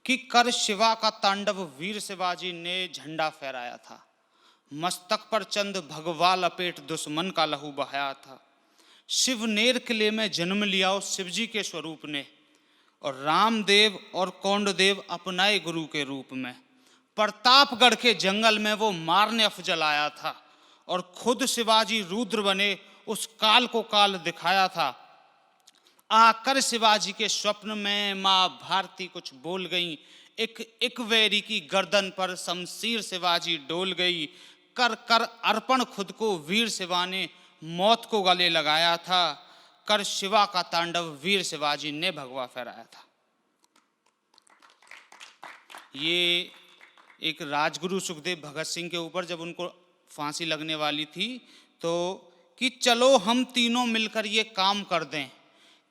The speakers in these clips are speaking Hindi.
कि कर शिवा का तांडव वीर शिवाजी ने झंडा फहराया था। मस्तक पर चंद भगवा लपेट दुश्मन का लहू बहाया था। शिवनेर किले में जन्म लिया उस शिवजी के स्वरूप ने, और रामदेव और कौंडदेव अपनाए गुरु के रूप में। प्रतापगढ़ के जंगल में वो मारने अफजल आया था, और खुद शिवाजी रुद्र बने उस काल को काल दिखाया था। आकर शिवाजी के स्वप्न में माँ भारती कुछ बोल गई, एक वैरी की गर्दन पर शमशीर शिवाजी डोल गई। कर कर अर्पण खुद को वीर शिवा ने मौत को गले लगाया था। कर शिवा का तांडव वीर शिवाजी ने भगवा फहराया था। ये एक राजगुरु सुखदेव भगत सिंह के ऊपर जब उनको फांसी लगने वाली थी, तो कि चलो हम तीनों मिलकर ये काम कर दें,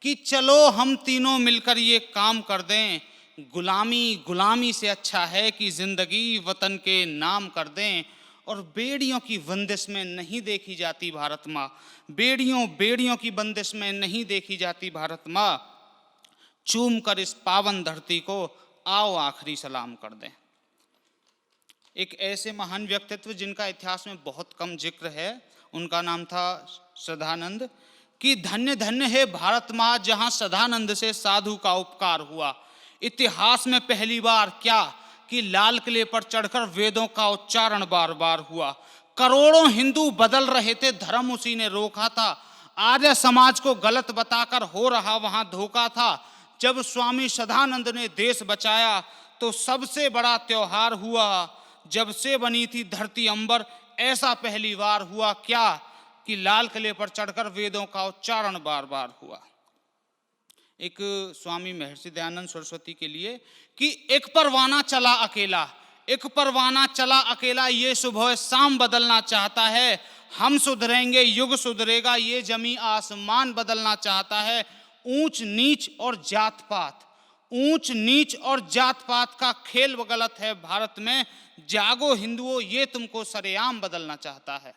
कि चलो हम तीनों मिलकर ये काम कर दें। गुलामी से अच्छा है कि जिंदगी वतन के नाम कर दें। और बेड़ियों की बंदिश में नहीं देखी जाती भारत माँ, बेड़ियों की बंदिश में नहीं देखी जाती भारत माँ। चूम कर इस पावन धरती को आओ आखिरी सलाम कर दें। एक ऐसे महान व्यक्तित्व जिनका इतिहास में बहुत कम जिक्र है, उनका नाम था सदानंद। कि धन्य धन्य है भारत माँ जहाँ सदानंद से साधु का उपकार हुआ। इतिहास में पहली बार क्या कि लाल किले पर चढ़कर वेदों का उच्चारण बार बार हुआ। करोड़ों हिंदू बदल रहे थे, धर्म उसी ने रोका था। आर्य समाज को गलत बताकर हो रहा वहां धोखा था। जब स्वामी सदानंद ने देश बचाया तो सबसे बड़ा त्योहार हुआ। जब से बनी थी धरती अंबर, ऐसा पहली बार हुआ क्या कि लाल किले पर चढ़कर वेदों का उच्चारण बार बार हुआ। एक स्वामी महर्षि दयानंद सरस्वती के लिए कि एक परवाना चला अकेला, एक परवाना चला अकेला, ये सुबह शाम बदलना चाहता है। हम सुधरेंगे युग सुधरेगा, ये जमी आसमान बदलना चाहता है। ऊंच नीच और जात पात का खेल गलत है भारत में। जागो हिंदुओं, ये तुमको सरेआम बदलना चाहता है।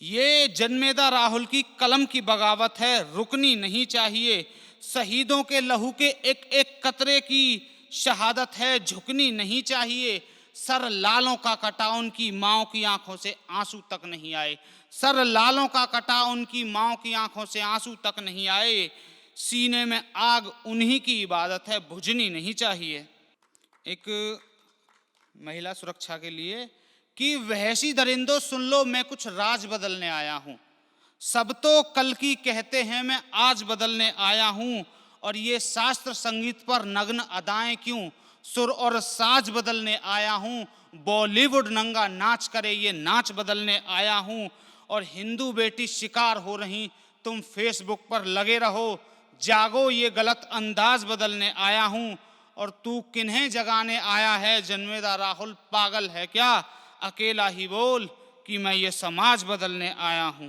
ये जन्मेदा राहुल की कलम की बगावत है, रुकनी नहीं चाहिए। शहीदों के लहू के एक एक कतरे की शहादत है, झुकनी नहीं चाहिए। सर लालों का कटा उनकी माओ की आंखों से आंसू तक नहीं आए। सर लालों का कटा उनकी माओ की आंखों से आंसू तक नहीं आए। सीने में आग उन्हीं की इबादत है, बुझनी नहीं चाहिए। एक महिला सुरक्षा के लिए कि वहशी दरिंदों सुन लो, मैं कुछ राज बदलने आया हूं। सब तो कल की कहते हैं, मैं आज बदलने आया हूं। और ये शास्त्र संगीत पर नग्न अदाएं क्यों, सुर और साज बदलने आया हूं। बॉलीवुड नंगा नाच करे, ये नाच बदलने आया हूं। और हिंदू बेटी शिकार हो रही, तुम फेसबुक पर लगे रहो। जागो, ये गलत अंदाज बदलने आया हूं। और तू किन्हें जगाने आया है, जन्मेदा राहुल पागल है क्या? अकेला ही बोल कि मैं ये समाज बदलने आया हूं।